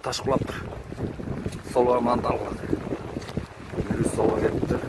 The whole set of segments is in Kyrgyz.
таш кулаптыр. Солға мантал кылат. Бирөө солға кетти.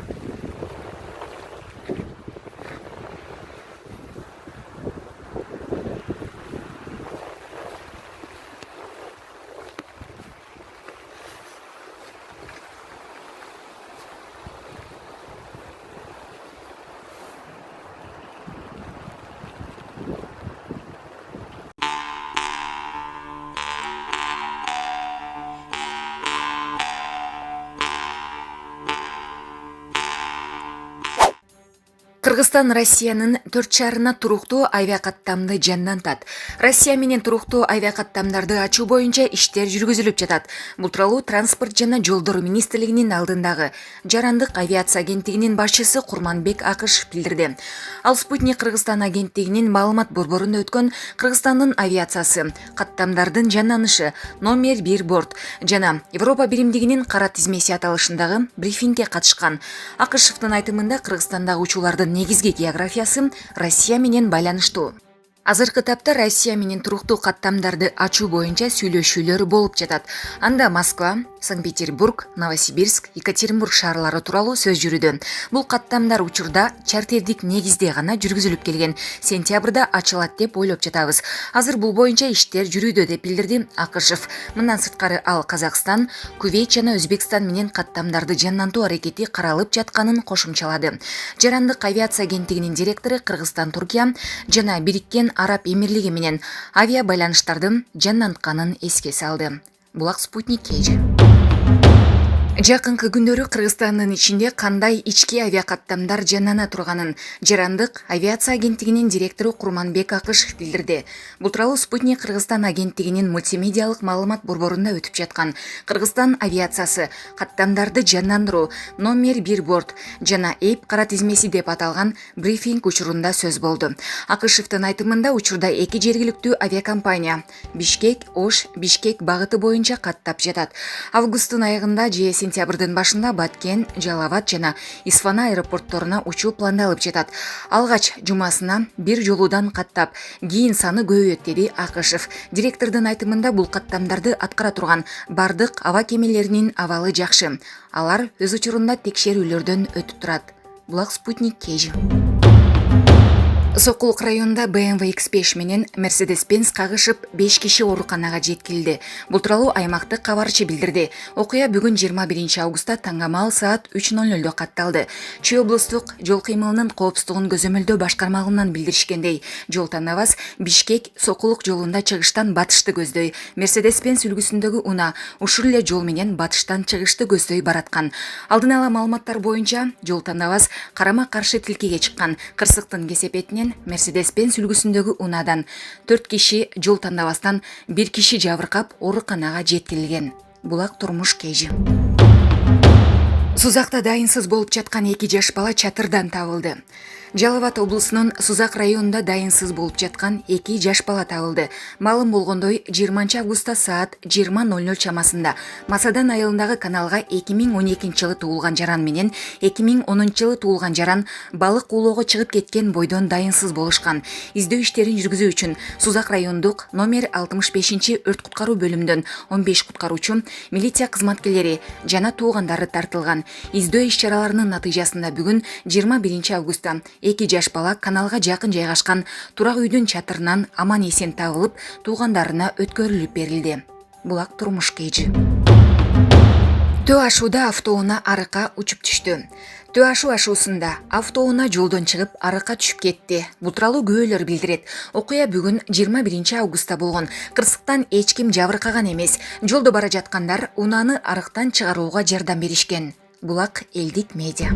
Кыргызстан Россиянын 4 шаарына туруктуу авиакаттамды жандантат. Россия менен туруктуу авиакаттамдарды ачуу боюнча иштер жүргүзүлүп жатат. Бул тууралуу Транспорт жана жолдор министрлигинин алдындагы Жарандык авиация агенттигинин башчысы Курманбек Акышев билдирди. Ал Спутник Кыргызстан агенттигинин маалымат борборунда өткөн Кыргызстандын авиациясы, каттамдардын жанданышы, номер 1 борт жана Европа биримдигинин кара тизмеси аталышындагы брифингге катышкан. Акышевдин айтымында Кыргызстандагы учуулардын негизги географиясы Россия менен байланыштуу. Азыркы тапта Россия менен туруктуу каттамдарды ачуу боюнча сүйлөшүүлөр болуп жатат. Анда Москва, Санкт-Петербург, Новосибирск, Екатеринбург шаарлары тууралуу сөз жүрүүдө. Бул каттамдар учурда чартердик негизде гана жүргүзүлүп келген. Сентябрда ачылат деп ойлоп жатабыз. Азыр бул боюнча иштер жүрүүдө деп билдирди Акышев. Мындан сырткары ал Казакстан, Кувейт жана Өзбекстан менен каттамдарды жандантуу аракети каралып жатканын кошумчалады. Жарандык авиация агенттигинин директору Кыргызстан, Туркия жана Бириккен Араб Эмирлиги менен авиа байланыштардын жандантканын эске салды. Булак Спутник KG. Жакынкы күндөрү Кыргызстандын ичинде кандай ички авиакаттамдар жандана турганын Жарандык авиация агенттигинин директору Курманбек Акышев билдирди. Бул тууралуу Спутник Кыргызстан агенттигинин мультимедиалык маалымат борборунда өтүп жаткан Кыргызстан авиациясы, каттамдарды жандандыруу, номер 1 борт жана эйп кара тизмеси деп аталган брифинг учурунда сөз болду. Акышевдин айтымында учурда эки жергиликтүү авиакомпания Бишкек-Ош Бишкек багыты боюнча каттап жатат. Августтун аягында же сентябрдын башында Баткен, Жалават жана Исфана аэропортторуна учуу пландалып жатат. Алгач жумасына бир жолудан каттап, кийин саны көбөйөт, деди Акышев. Директордун айтымында бул каттамдарды аткара турган бардык аба кемелеринин абалы жакшы. Алар өз учурунда текшерүүлөрдөн өтүп турат. Булак Спутник KG. Сокулук районунда BMW X5 менен Mercedes-Benz кагышып 5 киши ооруканага жеткирилди. Бул тууралуу аймактык кабарчы билдирди. Окуя бүгүн 21 августта таңгамал саат 3:00 катталды. Чүй облустук жол кыймылынын коопсуздугун көзөмөлдөө башкармалыгынан билдиришкендей, жол тандабас Бишкек Сокулук жолунда чыгыштан батышты көздөй. Mercedes-Benz үлгүсүндөгү унаа ушул эле жол менен батыштан чыгышты көздөй бараткан. Алдын ала маалыматтар боюнча, жол тандабас карама-каршы тилкеге чыккан. Кырсыктын кесепетинен Mercedes-Benz үлгүсүндөгү унаадан 4 киши, жол тандабастан 1 киши жабыркап ооруканага жеткирилген. Булак Турмуш KG. Сузакта дайынсыз болуп жаткан 2 жаш бала чатырдан табылды. Жалават облусунун Сузак районунда дайынсыз болуп жаткан 2 жаш бала табылды. Маалым болгондой, 20 августта саат 20:00 чамасында Масадан айылындагы каналга 2012-жылы туулган жаран менен 2010-жылы туулган жаран балык уулоого чыгып кеткен бойдон дайынсыз болушкан. Издөө иштерин жүргүзүү үчүн Сузак райондук номер 65 өрт куткаруу бөлүмүнөн 15 куткаруучу, милиция кызматкерлери жана туугандары тартылган. Издөө иш-чараларынын натыйжасында бүгүн 21 августта 2 жаш бала каналга жакын жайгашкан турак үйдүн чатырынан аман-эсен табылып, туугандарына өткөрүлүп берилди. Булак Турмуш KG. Төө ашууда автоунаа арыкка учуп түштү. Төө ашуусунда автоунаа жолдон чыгып арыкка түшүп кетти. Бул тууралуу күбөлөр билдирет. Окуя бүгүн 21 августта болгон. Кырсыктан эч ким жабыркаган эмес. Жолдо бара жаткандар унааны арыктан чыгарууга жардам беришкен. Булак Элдик медиа.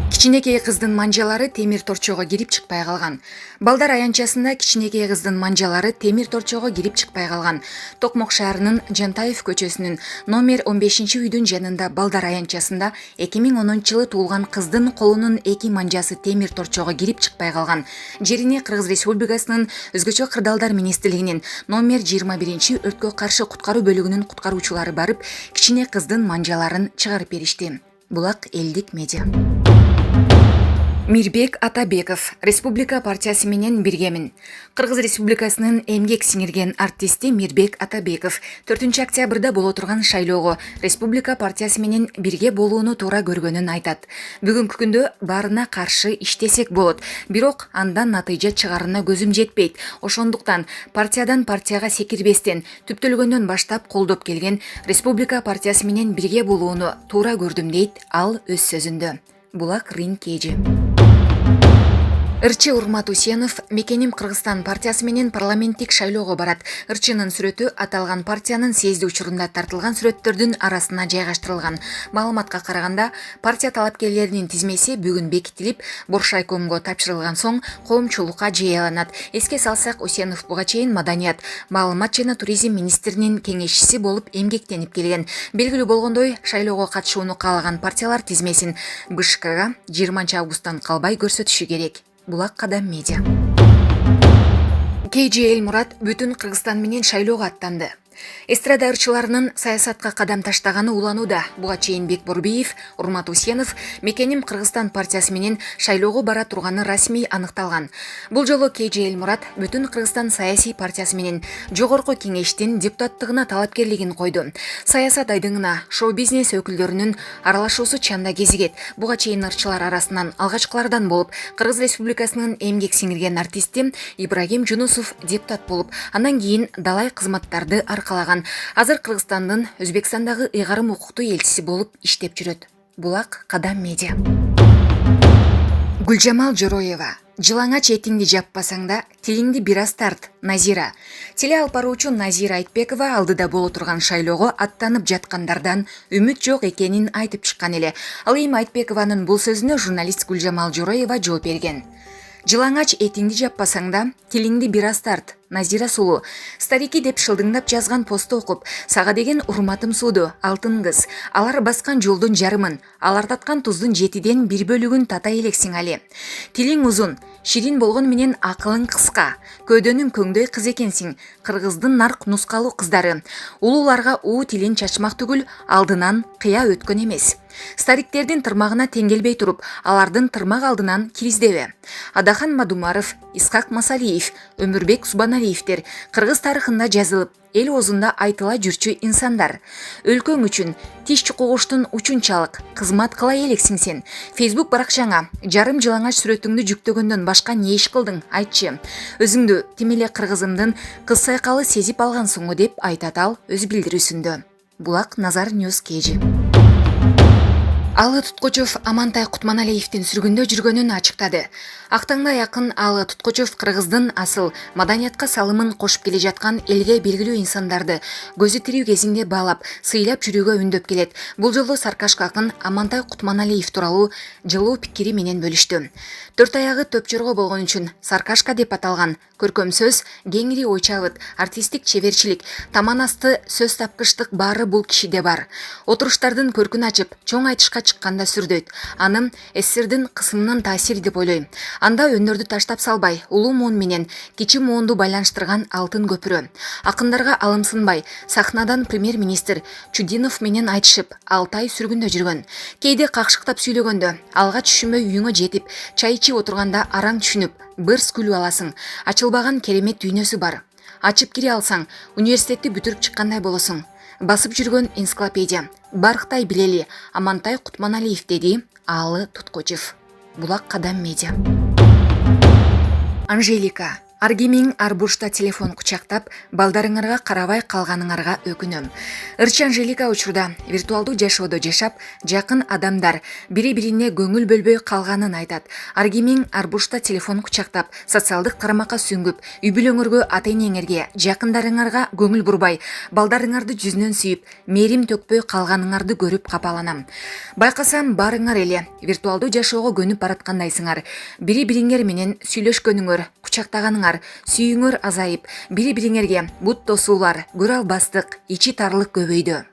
Кичинекей кыздын манжалары темир торчого кирип чыкпай калган. Балдар аянчасында кичинекей кыздын манжалары темир торчого кирип чыкпай калган. Токмок шаарынын Жантаев көчөсүнүн номер 15-үйдүн жанында балдар аянчасында 2010-жылы туулган кыздын колунун 2 манжасы темир торчого кирип чыкпай калган. Жерине Кыргыз Республикасынын өзгөчө кырдаалдар министрлигинин номер 21 өрткө каршы куткаруу бөлүгүнүн куткаруучулары барып, кичине кыздын манжаларын чыгарып беришти. Булак Элдик медиа. Мирбек Атабеков Республика партиясы менен биргемин. Кыргыз Республикасынын эмгек сиңирген артисти Мирбек Атабеков 4 октябрда боло турган шайлоого Республика партиясы менен бирге болууну туура көргөнүн айтат. Бүгүнкү күндө баарына каршы иштесек болот, бирок андан натыйжа чыгарына көзүм жетпейт. Ошондуктан партиядан партияга секирбестен түптөлгөндөн баштап колдоп келген Республика партиясы менен бирге болууну туура көрдүм дейт ал өз сөзүндө. Булак Рин Кежи. Ырчы Урмат Усенов Мекеним Кыргызстан партиясы менен парламенттик шайлоого барат. Ырчынын сүрөтү аталган партиянын съезди учурунда тартылган сүрөттөрдүн арасына жайгаштырылган. Маалыматка караганда, партия талапкерлеринин тизмеси бүгүн бекитилип, Боршайкомго тапшырылган соң коомчулукка жыяланат. Эске салсак, Усенов буга чейин маданият, маалымат жана туризм министринин кеңешчиси болуп эмгектенип келген. Белгилүү болгондой, шайлоого катышууну каалаган партиялар тизмесин БШКга 20 августтан калбай көрсөтүшү керек. Булак Кадам Медиа. Кейжи Элмурат бүтүн Кыргызстан менен шайлоого аттанды. Эстрада ырчыларынын саясатка кадам таштаганы уланууда. Буга чейин Бекборбиев, Урмат Усенов Мекеним Кыргызстан партиясы менен шайлоого бара турганы расмий аныкталган. Бул жолу Кейжи Элмурат бүтүн Кыргызстан саясий партиясы менен жогорку кеңештин депутаттыгына талапкерлигин койду. Саясат айдыңына шоу-бизнес өкүлдөрүнүн аралашуусу чанда кезигет. Буга чейин ырчылар арасынан алгачкылардан болуп, Кыргыз Республикасынын эмгек сиңирген артисти Ибрагим Жунусов депутат болуп, андан кийин далай кызматтарды калаган. Азыр Кыргызстандын Өзбекстандагы ыйгарым укуктуу элчиси болуп иштеп жүрөт. Булак Кадам Медиа. Гүлжамал Жороева Жылаңач этиңди жаппасаңда, тилиңди бир аз тарт. Назира. Теле алып баруучу Назира Айтбекова алдыда боло турган шайлоого аттанып жаткандардан үмүт жок экенин айтып чыккан эле. Ал эми Айтбекованын бул сөзүнө журналист Гүлжамал Жороева жооп берген. Жылаңач этиңди жаппасаңда, тилиңди бир аз тарт. Назира сулуу. Старики деп шылдыңдап жазган посту окуп, сага деген урматым сууду, алтын кыз. Алар баскан жолдун жарымын, алар таткан туздун 7ден 1 бөлүгүн тата элексиң али. Тилиң узун, ширин болгон менен акылың кыска. Көдөнүң көңдөй кыз экенсиң. Кыргыздын нарк нускалуу кыздары. Улууларга уу тилин чачмак түгүл, алдынан кыя өткөн эмес. Стариктердин тырмагына теңгелбей туруп, алардын тырмак алдынан кириздебе. Адахан Мадумаров, Исхак Масалиев, Өмүрбек Субаналиевдер Кыргыз тарыхында жазылып, эл оозунда айтыла жүрчү инсандар. Өлкөң үчүн тиш чукугуштун учунчалык кызмат кыла элексиң сен. Facebook баракчаңа жарым жылаңач сүрөтүңдү жүктөгөндөн башка не иш кылдың, айтчы. Өзүңдү тим эле кыргызымдын кыз сайкалы сезип алгансыңбы деп айтат ал өз билдирүүсүндө. Булак Назар Ньюс Кежи. Алы Туткучев Амантай Кутманалиевдин сүргүндө жүргөнүн ачыктады. Актаңга якын Алы Туткучев Кыргыздын асыл маданиятка салымын кошуп келе жаткан элге белгилүү инсандарды көзү тирүү кезинде баалап, сыйлап жүрүүгө үндөп келет. Бул жолу Саркашка акын Амантай Кутманалиев тууралуу жылуу пикири менен бөлүштү. 4 аягы төпчөргө болгон үчүн Саркашка деп аталган көркөм сөз, кеңири ойчабыт, артисттик чеберчилик, таман асты сөз тапкычтык баары бул кишиде бар. Отуруштардын көркүн ачып, чоң айтышка чыкканда сүрдөйт. Аны СССРдин кысымынын таасири деп ойлойм. Анда өндөрдү таштап салбай, улуу муун менен кичи муунду байланыштырган алтын көпүрө. Акындарга алымсынбай, сахнадан премьер-министр Чудинов менен айтышып, 6 ай сүргүндө жүргөн. Кейде какшыктап сүйлөгөндө, алга түшүмөй үйүңө жетип, чай ичип отурганда араң түшүнүп, бырс күлүп аласың. Ачылбаган керемет дүйнөсү бар. Ачып кире алсаң, университетти бүтүрүп чыккандай болосуң. Басып жүргөн энциклопедия. Барктай билели Амантай Кутманалиев деди Алы Туткучев. Булак Кадам Медиа. Анжелика. Аргимиң арбушта телефон кучактап, балдарыңарга карабай калганыңарга өкүнөм. Ырчы Анжелика учурда виртуалдуу жашоодо жашап, жакын адамдар бири-бирине көңүл бөлбөй калганын айтат. Аргимиң арбушта телефон кучактап, социалдык карамакка сүңгүп, үй бүлөңөргө, ата-энеңерге, жакындарыңарга көңүл бурбай, балдарыңарды жүзүнөн сүйүп, мээрим төкпөй калганыңарды көрүп капаланам. Байкасам баарыңар эле виртуалдуу жашоого көнүп бараткандайсыңар. Бири-бириңер менен сүйлөшкөнүңөр, кучактаганыңар, сүйүүңөр азайып, бири-бириңерге бут тосуулар, көрө албастык, ичи тарлык көбөйдү.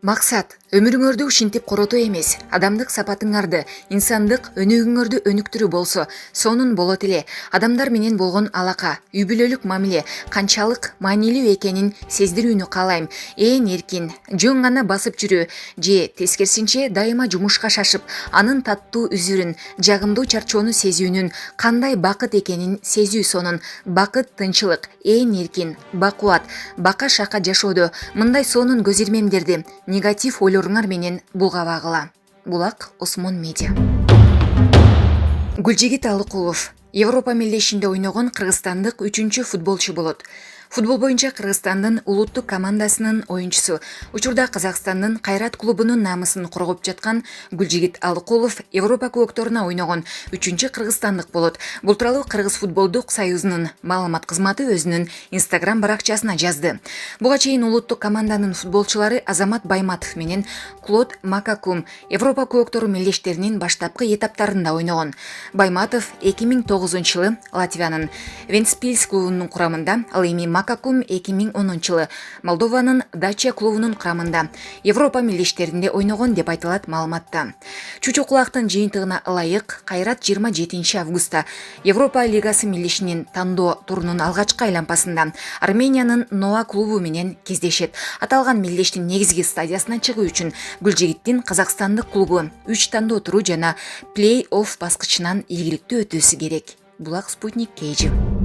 Максат өмүрүңөрдү ушинтип коротуу эмес, адамдык сапатыңарды, инсандык өнүгүүңөрдү өнүктүрүү болсо, сонун болот эле. Адамдар менен болгон алака, үй бүлөлүк мамиле канчалык маанилүү экенин сездирүүнү каалайм. Ээн эркин, жөн гана басып жүрүү же тескерисинче дайыма жумушка шашып, анын таттуу үзүрүн, жагымдуу чарчоону сезүүнүн кандай бакыт экенин сезүү сонун. Бакыт тынчылык, ээн эркин, бакубат, бака шака жашоодо мындай сонун көз ирмемдерди негатив ойлоруңар менен булгабагыла. Булак Осмон Медиа. Гүлжигит Алыкулов Европа мелдешинде ойногон кыргызстандык 3-чү футболчу болот. Футбол боюнча Кыргызстандын улуттук командасынын оюнчусу, учурда Казакстандын Кайрат клубунун намысын коргоп жаткан Гүлжигит Алыкулов Европа кубокторуна ойногон 3-чү кыргызстандык болот. Бул тууралуу Кыргыз футболдук союзунун маалымат кызматы өзүнүн Instagram баракчасына жазды. Буга чейин улуттук команданын футболчулары Азамат Байматов менен Клод Макакум Европа кубоктору мелдештеринин баштапкы этаптарында ойногон. Байматов 2009-жылы Латвиянын Вентспилс клубунун курамында, ал эми Макакум 2010-жылы Молдованын Дача клубунун курамында Европа мелдештеринде ойногон деп айтылат маалыматта. Чучу кулактын жыйынтыгына ылайык Кайрат 27 августта Европа лигасы мелдешинин тандоо турунун алгачкы айланпасында Армениянын Ноа клубу менен кездешет. Аталган мелдештин негизги стадиясына чыгуу үчүн Гүлжигиттин Казакстандык клубу 3 тандоо туру жана плей-офф баскычынан ийгиликтүү өтүүсү керек. Булак Спутник KG.